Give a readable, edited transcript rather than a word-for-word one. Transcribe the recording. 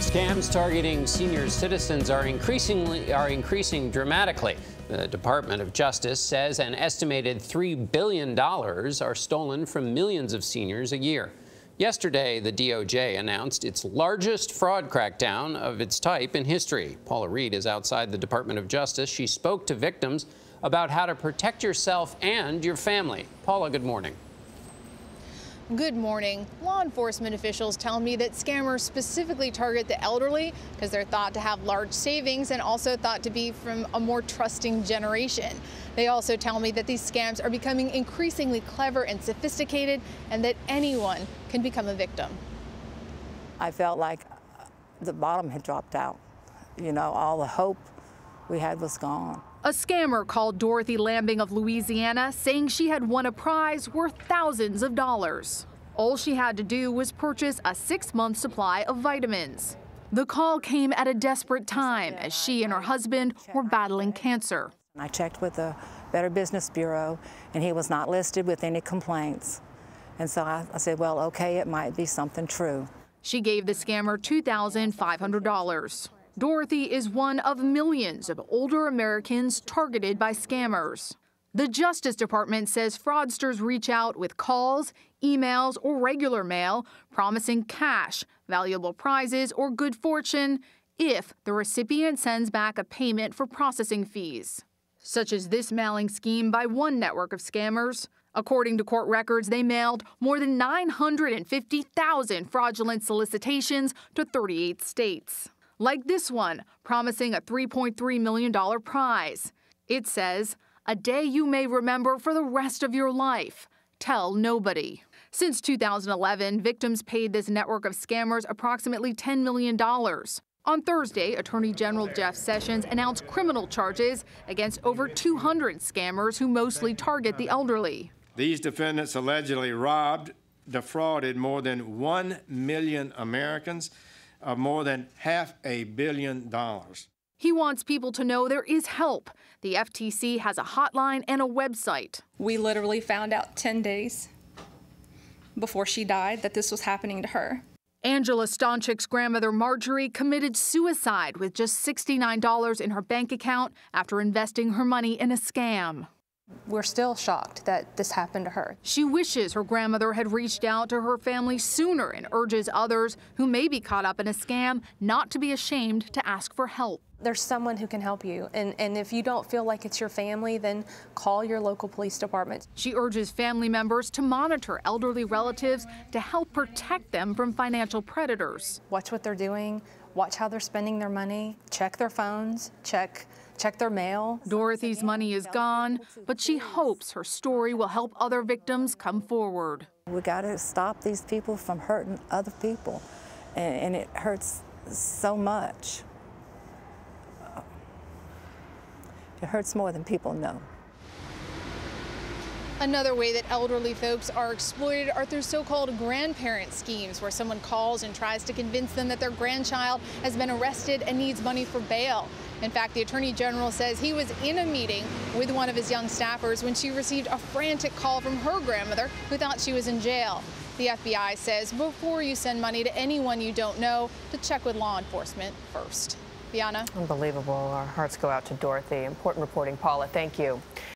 Scams targeting senior citizens are increasing dramatically. The Department of Justice says an estimated $3 billion are stolen from millions of seniors a year. Yesterday, the DOJ announced its largest fraud crackdown of its type in history. Paula Reid is outside the Department of Justice. She spoke to victims about how to protect yourself and your family. Paula, good morning. Good morning. Law enforcement officials tell me that scammers specifically target the elderly because they're thought to have large savings and also thought to be from a more trusting generation. They also tell me that these scams are becoming increasingly clever and sophisticated and that anyone can become a victim. I felt like the bottom had dropped out. You know, all the hope we had was gone. A scammer called Dorothy Lambing of Louisiana, saying she had won a prize worth thousands of dollars. All she had to do was purchase a 6-month supply of vitamins. The call came at a desperate time as she and her husband were battling cancer. I checked with the Better Business Bureau, and he was not listed with any complaints. And so I said, well, okay, it might be something true. She gave the scammer $2,500. Dorothy is one of millions of older Americans targeted by scammers. The Justice Department says fraudsters reach out with calls, emails, or regular mail, promising cash, valuable prizes, or good fortune if the recipient sends back a payment for processing fees, such as this mailing scheme by one network of scammers. According to court records, they mailed more than 950,000 fraudulent solicitations to 38 states. Like this one, promising a $3.3 million prize. It says, "A day you may remember for the rest of your life. Tell nobody." Since 2011, victims paid this network of scammers approximately $10 million. On Thursday, Attorney General Jeff Sessions announced criminal charges against over 200 scammers who mostly target the elderly. These defendants allegedly defrauded more than 1 million Americans of more than $500 million. He wants people to know there is help. The FTC has a hotline and a website. We literally found out 10 days before she died that this was happening to her. Angela Stonchik's grandmother, Marjorie, committed suicide with just $69 in her bank account after investing her money in a scam. We're still shocked that this happened to her. She wishes her grandmother had reached out to her family sooner and urges others who may be caught up in a scam not to be ashamed to ask for help. There's someone who can help you, and if you don't feel like it's your family, then call your local police department. She urges family members to monitor elderly relatives to help protect them from financial predators. Watch what they're doing, watch how they're spending their money, check their phones, check their mail. Dorothy's money is gone, but she hopes her story will help other victims come forward. We got to stop these people from hurting other people, and it hurts so much. It hurts more than people know. Another way that elderly folks are exploited are through so-called grandparent schemes, where someone calls and tries to convince them that their grandchild has been arrested and needs money for bail. In fact, the Attorney General says he was in a meeting with one of his young staffers when she received a frantic call from her grandmother who thought she was in jail. The FBI says before you send money to anyone you don't know, to check with law enforcement first. Bianna? Unbelievable. Our hearts go out to Dorothy. Important reporting, Paula. Thank you.